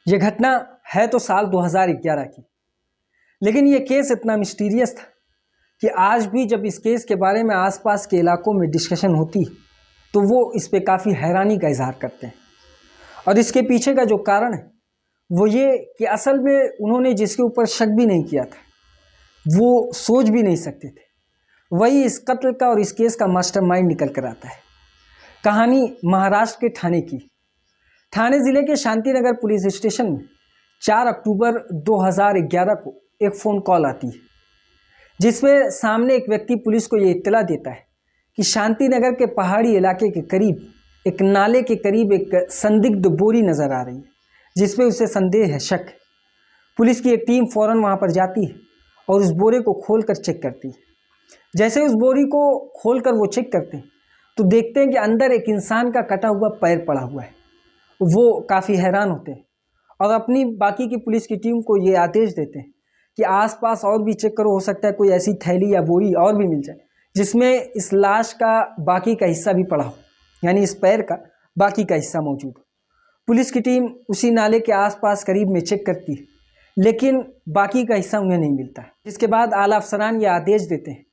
ये घटना है तो साल 2011 की, लेकिन ये केस इतना मिस्टीरियस था कि आज भी जब इस केस के बारे में आसपास के इलाकों में डिस्कशन होती तो वो इस पे काफ़ी हैरानी का इजहार करते हैं। और इसके पीछे का जो कारण है वो ये कि असल में उन्होंने जिसके ऊपर शक भी नहीं किया था, वो सोच भी नहीं सकते थे, वही इस कत्ल का और इस केस का मास्टरमाइंड निकल कर आता है। कहानी महाराष्ट्र के ठाणे की। ठाणे ज़िले के शांतिनगर पुलिस स्टेशन में 4 अक्टूबर 2011 को एक फ़ोन कॉल आती है, जिसमें सामने एक व्यक्ति पुलिस को ये इत्तला देता है कि शांतिनगर के पहाड़ी इलाके के करीब एक नाले के करीब एक संदिग्ध बोरी नज़र आ रही है, जिसपे उसे संदेह है, शक है। पुलिस की एक टीम फ़ौरन वहाँ पर जाती है और उस बोरे को खोलकर चेक करती है। जैसे उस बोरी को खोलकर वो चेक करते हैं तो देखते हैं कि अंदर एक इंसान का कटा हुआ पैर पड़ा हुआ है। वो काफ़ी हैरान होते हैं और अपनी बाकी की पुलिस की टीम को ये आदेश देते हैं कि आसपास और भी चेक करो, हो सकता है कोई ऐसी थैली या बोरी और भी मिल जाए जिसमें इस लाश का बाकी का हिस्सा भी पड़ा हो, यानी इस पैर का बाकी का हिस्सा मौजूद हो। पुलिस की टीम उसी नाले के आसपास करीब में चेक करती है, लेकिन बाकी का हिस्सा उन्हें नहीं मिलता। इसके बाद आला अफसरान ये आदेश देते हैं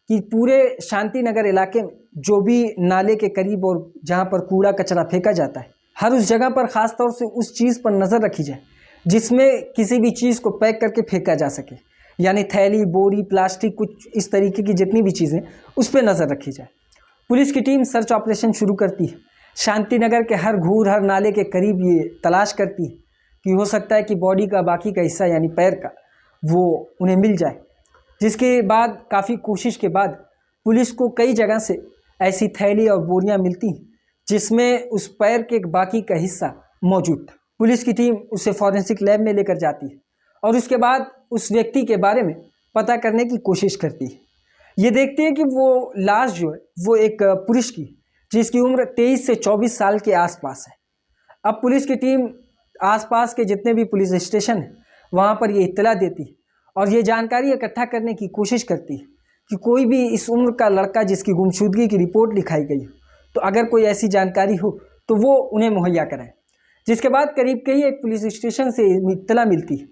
कि पूरे शांतिनगर इलाके में जो भी नाले के करीब और जहाँ पर कूड़ा कचरा फेंका जाता है, हर उस जगह पर ख़ास तौर से उस चीज़ पर नज़र रखी जाए जिसमें किसी भी चीज़ को पैक करके फेंका जा सके, यानी थैली, बोरी, प्लास्टिक, कुछ इस तरीके की जितनी भी चीज़ें, उस पर नज़र रखी जाए। पुलिस की टीम सर्च ऑपरेशन शुरू करती है। शांतिनगर के हर घूर, हर नाले के करीब ये तलाश करती है कि हो सकता है कि बॉडी का बाकी का हिस्सा यानी पैर का वो उन्हें मिल जाए। जिसके बाद काफ़ी कोशिश के बाद पुलिस को कई जगह से ऐसी थैली और बोरियां मिलती हैं जिसमें उस पैर के बाकी का हिस्सा मौजूद था। पुलिस की टीम उसे फॉरेंसिक लैब में लेकर जाती है और उसके बाद उस व्यक्ति के बारे में पता करने की कोशिश करती है। ये देखती है कि वो लाश जो है वो एक पुरुष की, जिसकी उम्र 23 से 24 साल के आसपास है। अब पुलिस की टीम आसपास के जितने भी पुलिस स्टेशन हैं वहाँ पर ये इत्तला देती है और ये जानकारी इकट्ठा करने की कोशिश करती है कि कोई भी इस उम्र का लड़का जिसकी गुमशुदगी की रिपोर्ट लिखाई गई हो, तो अगर कोई ऐसी जानकारी हो तो वो उन्हें मुहैया कराएं। जिसके बाद करीब के ही एक पुलिस स्टेशन से इत्तला मिलती है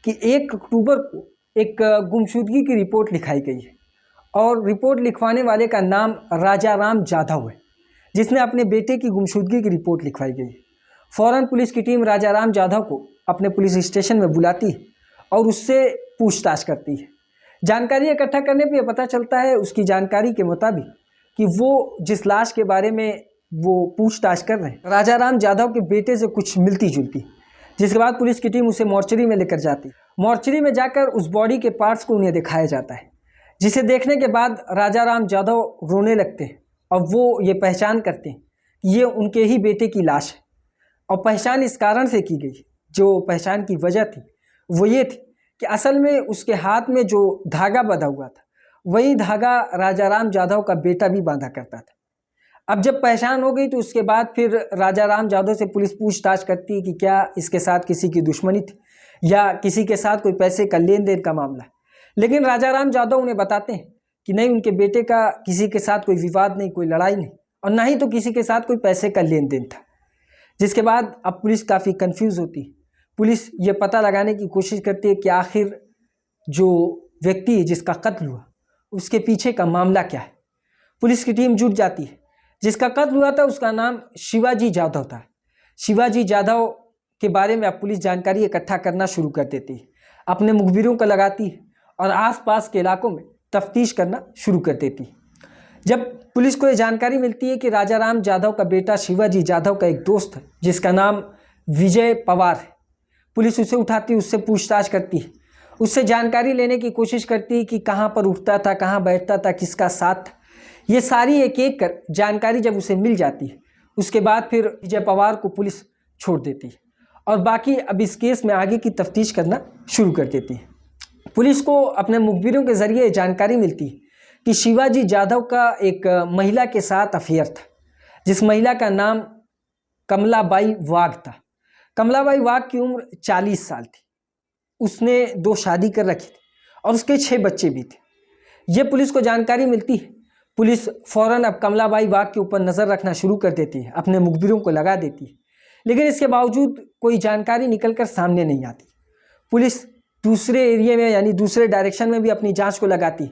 कि 1 अक्टूबर को एक गुमशुदगी की रिपोर्ट लिखाई गई है और रिपोर्ट लिखवाने वाले का नाम राजाराम जाधव है, जिसने अपने बेटे की गुमशुदगी की रिपोर्ट लिखवाई गई है। फ़ौरन पुलिस की टीम राजाराम जाधव को अपने पुलिस स्टेशन में बुलाती है और उससे पूछताछ करती है। जानकारी इकट्ठा करने पे पता चलता है उसकी जानकारी के मुताबिक कि वो जिस लाश के बारे में वो पूछताछ कर रहे हैं, राजाराम जाधव के बेटे से कुछ मिलती जुलती। जिसके बाद पुलिस की टीम उसे मॉर्चरी में लेकर जाती। मॉर्चरी में जाकर उस बॉडी के पार्ट्स को उन्हें दिखाया जाता है, जिसे देखने के बाद राजाराम जाधव रोने लगते हैं और वो ये पहचान करते हैं कि ये उनके ही बेटे की लाश है। और पहचान इस कारण से की गई, जो पहचान की वजह थी वो ये थी कि असल में उसके हाथ में जो धागा बंधा हुआ था वही धागा राजाराम जाधव का बेटा भी बांधा करता था। अब जब पहचान हो गई तो उसके बाद फिर राजाराम जाधव से पुलिस पूछताछ करती है कि क्या इसके साथ किसी की दुश्मनी थी या किसी के साथ कोई पैसे का लेन देन का मामला है। लेकिन राजाराम जाधव उन्हें बताते हैं कि नहीं, उनके बेटे का किसी के साथ कोई विवाद नहीं, कोई लड़ाई नहीं, और ना ही तो किसी के साथ कोई पैसे का लेन देन था। जिसके बाद अब पुलिस काफ़ी कंफ्यूज होती है। पुलिस ये पता लगाने की कोशिश करती है कि आखिर जो व्यक्ति है जिसका कत्ल हुआ उसके पीछे का मामला क्या है। पुलिस की टीम जुट जाती है। जिसका कत्ल हुआ था उसका नाम शिवाजी जाधव था। शिवाजी जाधव के बारे में अब पुलिस जानकारी इकट्ठा करना शुरू कर देती है, अपने मुखबिरों को लगाती है और आसपास के इलाकों में तफ्तीश करना शुरू कर देती है। जब पुलिस को ये जानकारी मिलती है कि राजाराम जाधव का बेटा शिवाजी जाधव का एक दोस्त है जिसका नाम विजय पवार है, पुलिस उसे उठाती है, उससे पूछताछ करती है, उससे जानकारी लेने की कोशिश करती है कि कहाँ पर उठता था, कहाँ बैठता था, किसका साथ था। ये सारी एक एक कर जानकारी जब उसे मिल जाती है उसके बाद फिर विजय पवार को पुलिस छोड़ देती है और बाकी अब इस केस में आगे की तफ्तीश करना शुरू कर देती है। पुलिस को अपने मुखबिरों के ज़रिए जानकारी मिलती है कि शिवाजी जाधव का एक महिला के साथ अफेयर था, जिस महिला का नाम कमलाबाई वाघ था। कमलाबाई वाघ की उम्र 40 साल थी। उसने 2 शादी कर रखी थी और उसके 6 बच्चे भी थे। ये पुलिस को जानकारी मिलती है। पुलिस फ़ौरन अब कमलाबाई वाघ के ऊपर नज़र रखना शुरू कर देती है, अपने मुखबिरों को लगा देती है। लेकिन इसके बावजूद कोई जानकारी निकल कर सामने नहीं आती। पुलिस दूसरे एरिया में यानी दूसरे डायरेक्शन में भी अपनी जांच को लगाती।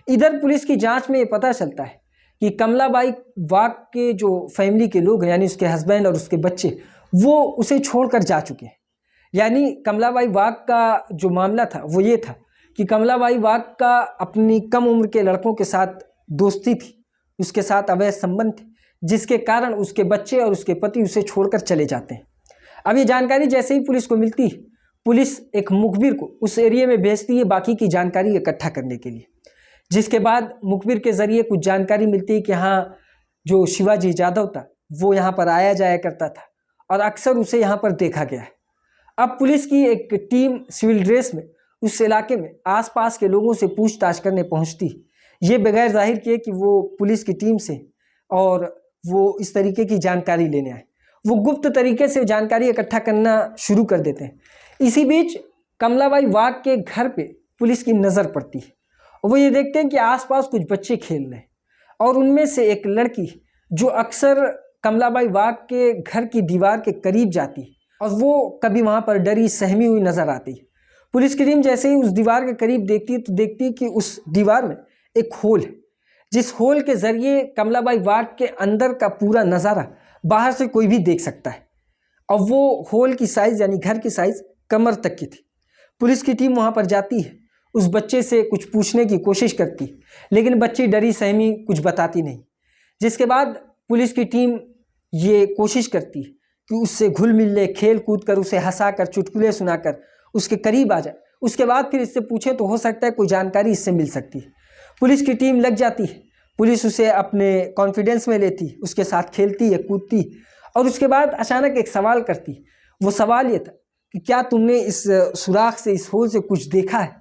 इधर पुलिस की जांच में ये पता चलता है कि कमलाबाई वाघ के जो फैमिली के लोग हैं यानी उसके हस्बैंड और उसके बच्चे वो उसे छोड़कर जा चुके हैं। यानी कमलाबाई वाघ का जो मामला था वो ये था कि कमलाबाई वाघ का अपनी कम उम्र के लड़कों के साथ दोस्ती थी, उसके साथ अवैध संबंध थे, जिसके कारण उसके बच्चे और उसके पति उसे छोड़कर चले जाते हैं। अब ये जानकारी जैसे ही पुलिस को मिलती है, पुलिस एक मुखबिर को उस एरिया में भेजती है बाकी की जानकारी इकट्ठा करने के लिए, जिसके बाद मुखबिर के जरिए कुछ जानकारी मिलती है कि हाँ, जो शिवाजी जाधव था वो यहाँ पर आया जाया करता था और अक्सर उसे यहाँ पर देखा गया है। अब पुलिस की एक टीम सिविल ड्रेस में उस इलाके में आसपास के लोगों से पूछताछ करने पहुँचती है, ये बगैर जाहिर किए कि वो पुलिस की टीम से और वो इस तरीके की जानकारी लेने आए। वो गुप्त तरीके से जानकारी इकट्ठा करना शुरू कर देते हैं। इसी बीच कमलाबाई वाघ के घर पे पुलिस की नज़र पड़ती है और वो ये देखते हैं कि आसपास कुछ बच्चे खेल रहे हैं और उनमें से एक लड़की जो अक्सर कमलाबाई वाघ के घर की दीवार के करीब जाती है और वो कभी वहाँ पर डरी सहमी हुई नज़र आती है। पुलिस की टीम जैसे ही उस दीवार के करीब देखती है तो देखती है कि उस दीवार में एक होल है, जिस होल के ज़रिए कमलाबाई वाघ के अंदर का पूरा नज़ारा बाहर से कोई भी देख सकता है। और वो होल की साइज़ यानी घर की साइज़ कमर तक की थी। पुलिस की टीम वहाँ पर जाती है, उस बच्चे से कुछ पूछने की कोशिश करती, लेकिन बच्ची डरी सहमी कुछ बताती नहीं। जिसके बाद पुलिस की टीम ये कोशिश करती है कि उससे घुल मिल ले, खेल कूद कर, उसे हंसाकर, चुटकुले सुनाकर उसके करीब आ जाए। उसके बाद फिर इससे पूछें तो हो सकता है कोई जानकारी इससे मिल सकती है। पुलिस की टीम लग जाती है, पुलिस उसे अपने कॉन्फिडेंस में लेती, उसके साथ खेलती है, कूदती और उसके बाद अचानक एक सवाल करती। वो सवाल ये था कि क्या तुमने इस सुराख से, इस होल से कुछ देखा है?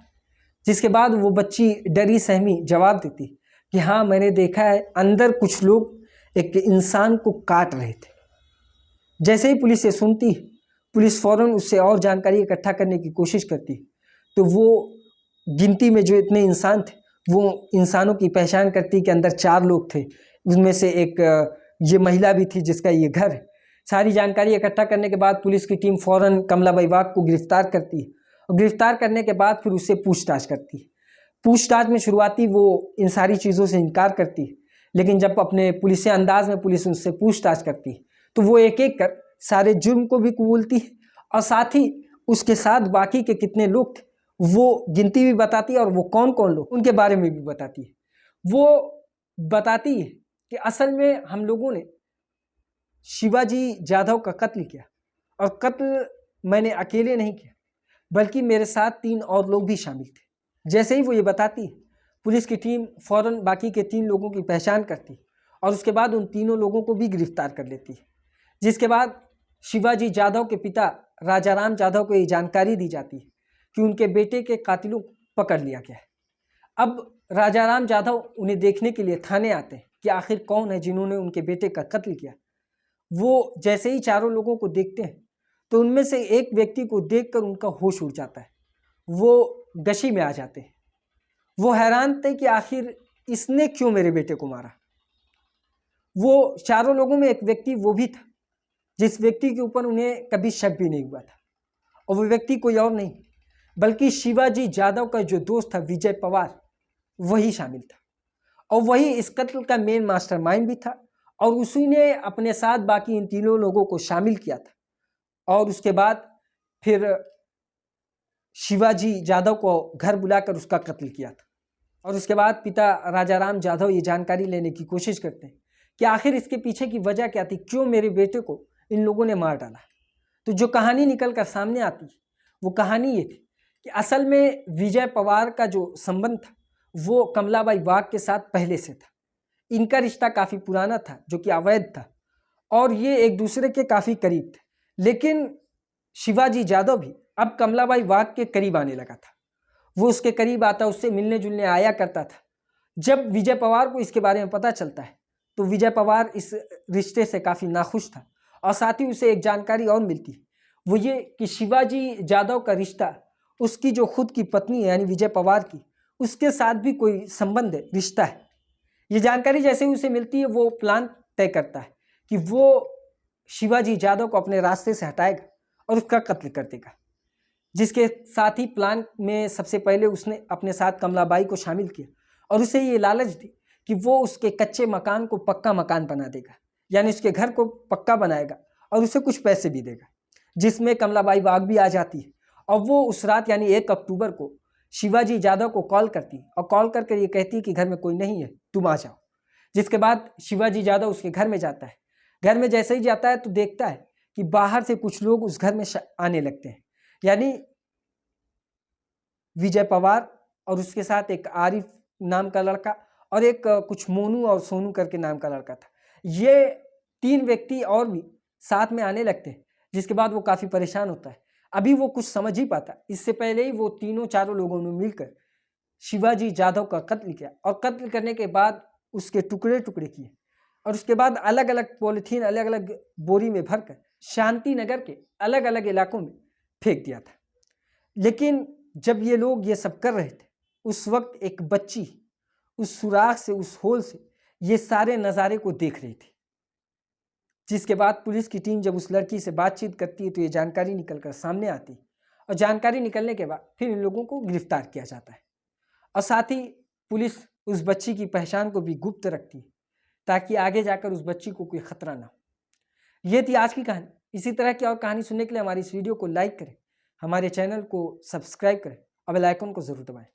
जिसके बाद वो बच्ची डरी सहमी जवाब देती कि हाँ, मैंने देखा है, अंदर कुछ लोग एक इंसान को काट रहे थे। जैसे ही पुलिस ये सुनती, पुलिस फ़ौरन उससे और जानकारी इकट्ठा करने की कोशिश करती, तो वो गिनती में जो इतने इंसान थे वो इंसानों की पहचान करती कि अंदर 4 लोग थे, उसमें से एक ये महिला भी थी जिसका ये घर है। सारी जानकारी इकट्ठा करने के बाद पुलिस की टीम फ़ौरन कमलाबाई वाघ को गिरफ्तार करती है और गिरफ्तार करने के बाद फिर उससे पूछताछ करती है। पूछताछ में शुरुआती वो इन सारी चीज़ों से इनकार करती है, लेकिन जब अपने पुलिसिया अंदाज में पुलिस उससे पूछताछ करती है तो वो एक एक कर सारे जुर्म को भी कबूलती है और साथ ही उसके साथ बाकी के कितने लोग थे वो गिनती भी बताती है और वो कौन कौन लोग उनके बारे में भी बताती है। वो बताती है कि असल में हम लोगों ने शिवाजी जाधव का कत्ल किया और कत्ल मैंने अकेले नहीं किया, बल्कि मेरे साथ 3 और लोग भी शामिल थे। जैसे ही वो ये बताती है, पुलिस की टीम फ़ौरन बाकी के 3 लोगों की पहचान करती और उसके बाद उन तीनों लोगों को भी गिरफ्तार कर लेती है। जिसके बाद शिवाजी जाधव के पिता राजाराम जाधव को ये जानकारी दी जाती है कि उनके बेटे के कातिलों को पकड़ लिया गया है। अब राजाराम जाधव उन्हें देखने के लिए थाने आते हैं कि आखिर कौन है जिन्होंने उनके बेटे का कत्ल किया। वो जैसे ही चारों लोगों को देखते हैं तो उनमें से एक व्यक्ति को देखकर उनका होश उड़ जाता है, वो गशी में आ जाते हैं। वो हैरान थे कि आखिर इसने क्यों मेरे बेटे को मारा। वो चारों लोगों में एक व्यक्ति वो भी था जिस व्यक्ति के ऊपर उन्हें कभी शक भी नहीं हुआ था, और वो व्यक्ति कोई और नहीं बल्कि शिवाजी जाधव का जो दोस्त था विजय पवार, वही शामिल था और वही इस कत्ल का मेन मास्टरमाइंड भी था और उसी ने अपने साथ बाकी इन तीनों लोगों को शामिल किया था। और उसके बाद फिर शिवाजी जाधव को घर बुलाकर उसका कत्ल किया था। और उसके बाद पिता राजाराम जाधव ये जानकारी लेने की कोशिश करते हैं कि आखिर इसके पीछे की वजह क्या थी, क्यों मेरे बेटे को इन लोगों ने मार डाला। तो जो कहानी निकल कर सामने आती वो कहानी ये थी कि असल में विजय पवार का जो संबंध था वो कमलाबाई वाघ के साथ पहले से था। इनका रिश्ता काफ़ी पुराना था जो कि अवैध था और ये एक दूसरे के काफ़ी करीब थे। लेकिन शिवाजी जाधव भी अब कमलाबाई वाघ के करीब आने लगा था। वो उसके करीब आता, उससे मिलने जुलने आया करता था। जब विजय पवार को इसके बारे में पता चलता है तो विजय पवार इस रिश्ते से काफ़ी नाखुश था और साथ ही उसे एक जानकारी और मिलती, वो ये कि शिवाजी जाधव का रिश्ता उसकी जो खुद की पत्नी है यानी विजय पवार की, उसके साथ भी कोई संबंध है, रिश्ता है। ये जानकारी जैसे ही उसे मिलती है वो प्लान तय करता है कि वो शिवाजी यादव को अपने रास्ते से हटाएगा और उसका कत्ल कर देगा। जिसके साथ ही प्लान में सबसे पहले उसने अपने साथ कमलाबाई को शामिल किया और उसे ये लालच दी कि वो उसके कच्चे मकान को पक्का मकान बना देगा, यानी उसके घर को पक्का बनाएगा और उसे कुछ पैसे भी देगा, जिसमें कमलाबाई बाग भी आ जाती है। और वो उस रात यानी 1 अक्टूबर को शिवाजी यादव को कॉल करती है और कॉल करके ये कहती है कि घर में कोई नहीं है, तुम आ जाओ। जिसके बाद शिवाजी यादव उसके घर में जाता है। घर में जैसे ही जाता है तो देखता है कि बाहर से कुछ लोग उस घर में आने लगते हैं, यानी विजय पवार और उसके साथ एक आरिफ नाम का लड़का और एक कुछ मोनू और सोनू करके नाम का लड़का था। ये 3 व्यक्ति और भी साथ में आने लगते हैं। जिसके बाद वो काफ़ी परेशान होता है। अभी वो कुछ समझ ही पाता, इससे पहले ही वो तीनों चारों लोगों ने मिलकर शिवाजी यादव का कत्ल किया और कत्ल करने के बाद उसके टुकड़े टुकड़े किए और उसके बाद अलग अलग पॉलीथीन अलग अलग बोरी में भरकर शांति नगर के अलग अलग इलाकों में फेंक दिया था। लेकिन जब ये लोग ये सब कर रहे थे, उस वक्त एक बच्ची उस सुराख से, उस होल से ये सारे नज़ारे को देख रही थी। जिसके बाद पुलिस की टीम जब उस लड़की से बातचीत करती है तो ये जानकारी निकलकर सामने आती है और जानकारी निकलने के बाद फिर इन लोगों को गिरफ्तार किया जाता है। और साथ ही पुलिस उस बच्ची की पहचान को भी गुप्त रखती है ताकि आगे जाकर उस बच्ची को कोई खतरा ना हो। ये थी आज की कहानी। इसी तरह की और कहानी सुनने के लिए हमारी इस वीडियो को लाइक करें, हमारे चैनल को सब्सक्राइब करें और बेल आइकन को ज़रूर दबाएं।